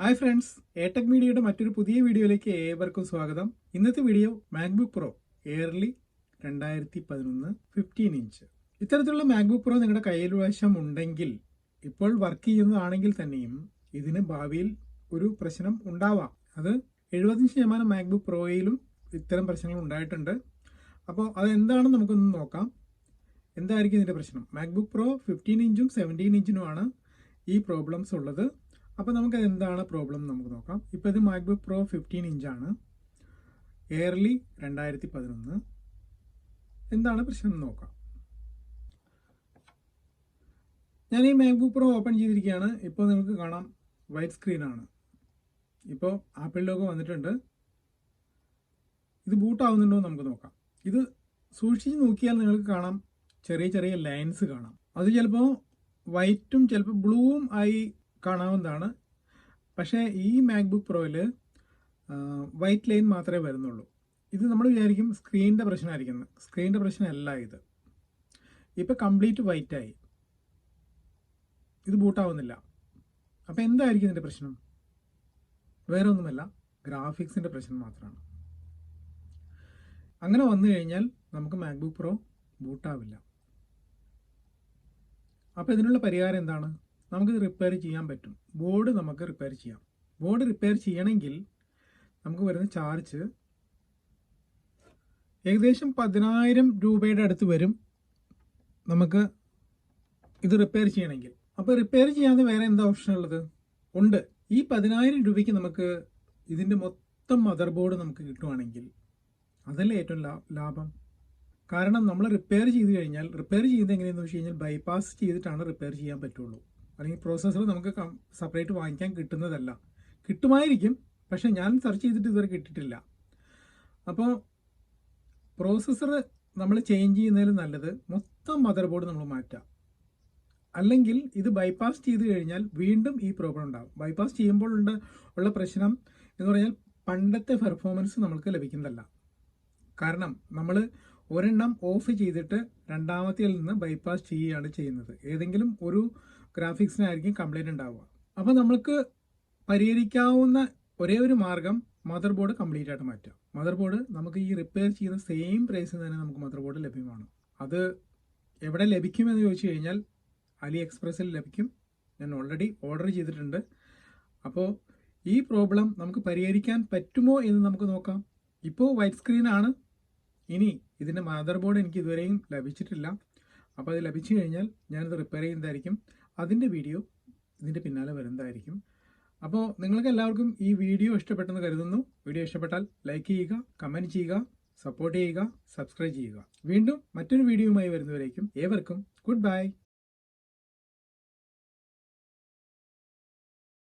Hi friends, എടെക് മീഡിയയുടെ മറ്റൊരു പുതിയ വീഡിയോയിലേക്ക് ഏവർക്കും സ്വാഗതം. ഇന്നത്തെ video MacBook pro early 2011 15 inch. ഇത്തരത്തിലുള്ള മാക്ബുക്ക് പ്രോ നിങ്ങളുടെ കയ്യിൽവശം ഉണ്ടെങ്കിൽ, ഇപ്പോൾ വർക്ക് ചെയ്യുന്നതാണെങ്കിൽ തന്നെയും ഇതിന് ഭാവിയിൽ ഒരു പ്രശ്നം ഉണ്ടാവാം. അത് 75% മാക്ബുക്ക് പ്രോയിലും ഇത്തരം പ്രശ്നങ്ങൾ ഉണ്ടായിട്ടുണ്ട്. അപ്പോൾ അതെന്താണെന്ന് നമുക്കൊന്ന് നോക്കാം. എന്തായിരിക്കും ഇതിൻ്റെ പ്രശ്നം? മാക്ബുക്ക് പ്രോ 15 ഇഞ്ചും 17 ഇഞ്ചിനുമാണ് ഈ പ്രോബ്ലംസ് ഉള്ളത്. അപ്പോൾ നമുക്ക് എന്താണ് പ്രോബ്ലം നമുക്ക് നോക്കാം. ഇപ്പോൾ ഇത് മാക്ബുക്ക് പ്രോ 15 ഇഞ്ചാണ്, എയർലി 2011. എന്താണ് പ്രശ്നം എന്ന് നോക്കാം. ഞാൻ ഈ മാക്ബുക്ക് പ്രോ ഓപ്പൺ ചെയ്തിരിക്കുകയാണ്. ഇപ്പോൾ നിങ്ങൾക്ക് കാണാം വൈറ്റ് സ്ക്രീനാണ്. ഇപ്പോൾ ആപ്പിൾ ലോഗോ വന്നിട്ടുണ്ട്. ഇത് ബൂട്ട് ആവുന്നുണ്ടോ എന്ന് നമുക്ക് നോക്കാം. ഇത് സൂക്ഷിച്ച് നോക്കിയാൽ നിങ്ങൾക്ക് കാണാം ചെറിയ ചെറിയ ലൈൻസ് കാണാം. അത് ചിലപ്പോൾ വൈറ്റും ചിലപ്പോൾ ബ്ലൂവും ആയി കാണാവുന്നതാണ്. പക്ഷേ ഈ മാക്ബുക്ക് പ്രോയിൽ വൈറ്റ് ലൈൻ മാത്രമേ വരുന്നുള്ളൂ. ഇത് നമ്മൾ വിചാരിക്കും സ്ക്രീനിൻ്റെ പ്രശ്നമായിരിക്കുന്നത്. സ്ക്രീനിൻ്റെ പ്രശ്നമല്ല ഇത്. ഇപ്പോൾ കംപ്ലീറ്റ് വൈറ്റായി, ഇത് ബൂട്ടാവുന്നില്ല. അപ്പോൾ എന്തായിരിക്കും ഇതിൻ്റെ പ്രശ്നം? വേറെ ഒന്നുമല്ല, ഗ്രാഫിക്സിൻ്റെ പ്രശ്നം മാത്രമാണ്. അങ്ങനെ വന്നു കഴിഞ്ഞാൽ നമുക്ക് മാക്ബുക്ക് പ്രോ ബൂട്ടാവില്ല. അപ്പോൾ ഇതിനുള്ള പരിഹാരം എന്താണ്? നമുക്കിത് റിപ്പയർ ചെയ്യാൻ പറ്റും. ബോർഡ് നമുക്ക് റിപ്പയർ ചെയ്യാം. ബോർഡ് റിപ്പയർ ചെയ്യണമെങ്കിൽ നമുക്ക് വരുന്ന ചാർജ് ഏകദേശം 10,000 രൂപയുടെ അടുത്ത് വരും നമുക്ക് ഇത് റിപ്പയർ ചെയ്യണമെങ്കിൽ. അപ്പോൾ റിപ്പയർ ചെയ്യാതെ വേറെ എന്താ ഓപ്ഷൻ ഉള്ളത്? ഉണ്ട്. ഈ 10,000 രൂപയ്ക്ക് നമുക്ക് ഇതിൻ്റെ മൊത്തം മദർ ബോർഡ് നമുക്ക് കിട്ടുവാണെങ്കിൽ അതല്ലേ ഏറ്റവും ലാഭം. കാരണം നമ്മൾ റിപ്പയർ ചെയ്ത് കഴിഞ്ഞാൽ, റിപ്പയർ ചെയ്യുന്നത് എങ്ങനെയാണെന്ന് വെച്ച് കഴിഞ്ഞാൽ ബൈപ്പാസ് ചെയ്തിട്ടാണ് റിപ്പയർ ചെയ്യാൻ പറ്റുള്ളൂ. അല്ലെങ്കിൽ പ്രോസസ്സർ നമുക്ക് സെപ്പറേറ്റ് വാങ്ങിക്കാൻ കിട്ടുന്നതല്ല. കിട്ടുമായിരിക്കും, പക്ഷേ ഞാൻ സെർച്ച് ചെയ്തിട്ട് ഇതുവരെ കിട്ടിയിട്ടില്ല. അപ്പോൾ പ്രോസസ്സർ നമ്മൾ ചേഞ്ച് ചെയ്യുന്നതിൽ നല്ലത് മൊത്തം മദർ ബോർഡ് നമ്മൾ മാറ്റാം. അല്ലെങ്കിൽ ഇത് ബൈപ്പാസ് ചെയ്ത് കഴിഞ്ഞാൽ വീണ്ടും ഈ പ്രോബ്ലം ഉണ്ടാകും. ബൈപ്പാസ് ചെയ്യുമ്പോൾ ഉള്ള പ്രശ്നം എന്ന് പറഞ്ഞാൽ പണ്ടത്തെ പെർഫോമൻസ് നമുക്ക് ലഭിക്കുന്നതല്ല. കാരണം നമ്മൾ ഒരെണ്ണം ഓഫ് ചെയ്തിട്ട് രണ്ടാമത്തേൽ നിന്ന് ബൈപ്പാസ് ചെയ്യുകയാണ് ചെയ്യുന്നത്. ഏതെങ്കിലും ഒരു ഗ്രാഫിക്സിനായിരിക്കും കംപ്ലൈൻറ്റ് ഉണ്ടാവുക. അപ്പോൾ നമുക്ക് പരിഹരിക്കാവുന്ന ഒരേ ഒരു മാർഗം മദർ ബോർഡ് കംപ്ലീറ്റ് ആയിട്ട് മാറ്റാം. മദർ ബോർഡ് നമുക്ക് ഈ റിപ്പയർ ചെയ്യുന്ന സെയിം പ്രൈസിൽ തന്നെ നമുക്ക് മദർ ബോർഡ് ലഭ്യമാണ്. അത് എവിടെ ലഭിക്കുമെന്ന് ചോദിച്ചു കഴിഞ്ഞാൽ അലി എക്സ്പ്രസ്സിൽ ലഭിക്കും. ഞാൻ ഓൾറെഡി ഓർഡർ ചെയ്തിട്ടുണ്ട്. അപ്പോൾ ഈ പ്രോബ്ലം നമുക്ക് പരിഹരിക്കാൻ പറ്റുമോ എന്ന് നമുക്ക് നോക്കാം. ഇപ്പോൾ വൈറ്റ് സ്ക്രീനാണ്. ഇനി ഇതിൻ്റെ മദർ ബോർഡ് എനിക്ക് ഇതുവരെയും ലഭിച്ചിട്ടില്ല. അപ്പോൾ അത് ലഭിച്ചു കഴിഞ്ഞാൽ ഞാനിത് റിപ്പയർ ചെയ്യുന്നതായിരിക്കും. അതിൻ്റെ വീഡിയോ ഇതിൻ്റെ പിന്നാലെ വരുന്നതായിരിക്കും. അപ്പോൾ നിങ്ങൾക്ക് എല്ലാവർക്കും ഈ വീഡിയോ ഇഷ്ടപ്പെട്ടെന്ന് കരുതുന്നു. വീഡിയോ ഇഷ്ടപ്പെട്ടാൽ ലൈക്ക് ചെയ്യുക, കമൻറ്റ് ചെയ്യുക, സപ്പോർട്ട് ചെയ്യുക, സബ്സ്ക്രൈബ് ചെയ്യുക. വീണ്ടും മറ്റൊരു വീഡിയോയുമായി വരുന്നവരേക്കും ഏവർക്കും ഗുഡ് ബൈ.